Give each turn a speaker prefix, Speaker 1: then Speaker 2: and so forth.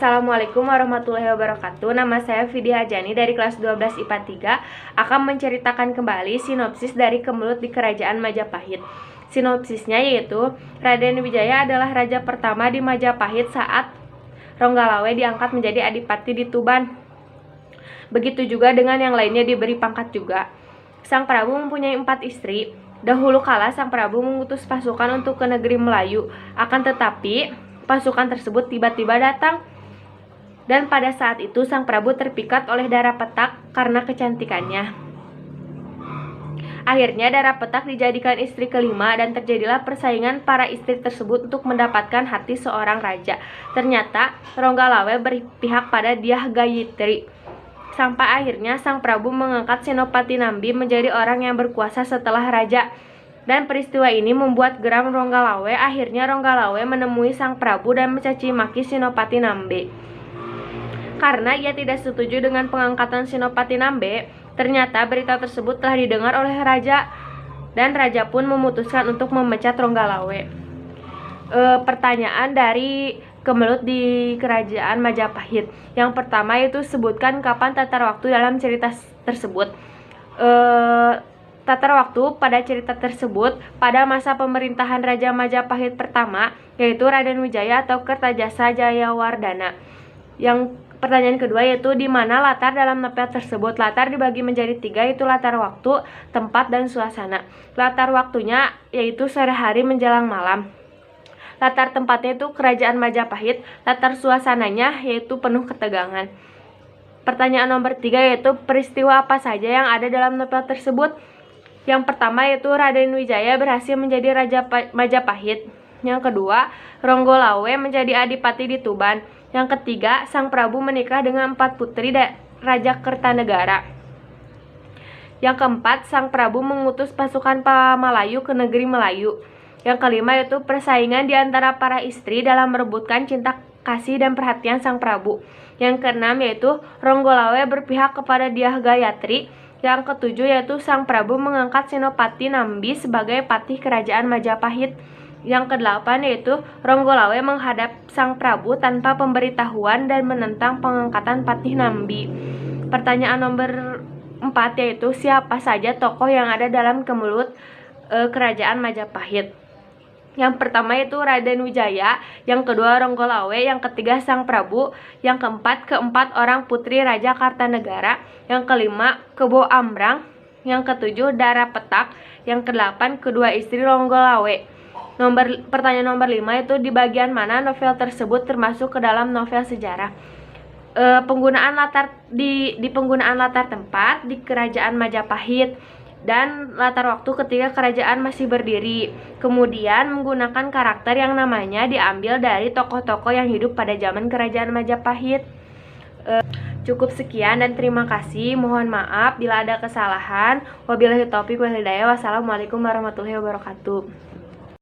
Speaker 1: Assalamualaikum warahmatullahi wabarakatuh. Nama saya Vidya Hajani dari kelas 12 IPA 3 akan menceritakan kembali sinopsis dari Kemelut di Kerajaan Majapahit. Sinopsisnya yaitu Raden Wijaya adalah raja pertama di Majapahit saat Ronggalawe diangkat menjadi adipati di Tuban. Begitu juga dengan yang lainnya diberi pangkat juga. Sang Prabu mempunyai 4 istri. Dahulu kala Sang Prabu mengutus pasukan untuk ke negeri Melayu. Akan tetapi pasukan tersebut tiba-tiba datang. Dan pada saat itu Sang Prabu terpikat oleh Dara Petak karena kecantikannya. Akhirnya Dara Petak dijadikan istri kelima dan terjadilah persaingan para istri tersebut untuk mendapatkan hati seorang raja. Ternyata Ronggalawe berpihak pada Dyah Gayatri. Sampai akhirnya Sang Prabu mengangkat Senopati Nambi menjadi orang yang berkuasa setelah raja. Dan peristiwa ini membuat geram Ronggalawe. Akhirnya Ronggalawe menemui Sang Prabu dan mencaci maki Senopati Nambi. Karena ia tidak setuju dengan pengangkatan Senopati Nambe, ternyata berita tersebut telah didengar oleh raja dan raja pun memutuskan untuk memecat Ronggalawe. Pertanyaan dari Kemelut di Kerajaan Majapahit. Yang pertama itu sebutkan kapan tata waktu dalam cerita tersebut. Tata waktu pada cerita tersebut pada masa pemerintahan Raja Majapahit pertama, yaitu Raden Wijaya atau Kertajasa Jayawardana. Yang pertanyaan kedua yaitu di mana latar dalam novel tersebut. Latar dibagi menjadi 3, yaitu latar waktu, tempat, dan suasana. Latar waktunya yaitu sore hari menjelang malam. Latar tempatnya itu Kerajaan Majapahit. Latar suasananya yaitu penuh ketegangan. Pertanyaan nomor 3 yaitu peristiwa apa saja yang ada dalam novel tersebut. Yang pertama yaitu Raden Wijaya berhasil menjadi Raja Majapahit. Yang kedua, Ronggolawe menjadi adipati di Tuban. Yang ketiga, Sang Prabu menikah dengan 4 putri Raja Kertanegara. Yang keempat, Sang Prabu mengutus pasukan Pamalayu ke negeri Melayu. Yang kelima yaitu persaingan di antara para istri dalam merebutkan cinta kasih dan perhatian Sang Prabu. Yang keenam yaitu Ronggolawe berpihak kepada Dyah Gayatri. Yang ketujuh yaitu Sang Prabu mengangkat Senopati Nambi sebagai patih Kerajaan Majapahit. Yang kedelapan yaitu Ronggolawe menghadap Sang Prabu tanpa pemberitahuan dan menentang pengangkatan Patih Nambi. Pertanyaan nomor 4 yaitu siapa saja tokoh yang ada dalam Kemelut Kerajaan Majapahit. Yang pertama yaitu Raden Wijaya, yang kedua Ronggolawe, yang ketiga Sang Prabu, yang keempat orang putri Raja Kartanegara, yang kelima Kebo Ambrang, yang ketujuh Dara Petak, yang kedelapan kedua istri Ronggolawe. Pertanyaan nomor 5 itu di bagian mana novel tersebut termasuk ke dalam novel sejarah. Penggunaan latar tempat di Kerajaan Majapahit dan latar waktu ketika kerajaan masih berdiri. Kemudian menggunakan karakter yang namanya diambil dari tokoh-tokoh yang hidup pada zaman Kerajaan Majapahit. Cukup sekian dan terima kasih. Mohon maaf bila ada kesalahan. Wabillahi taufiq wal hidayah. Wassalamualaikum warahmatullahi wabarakatuh.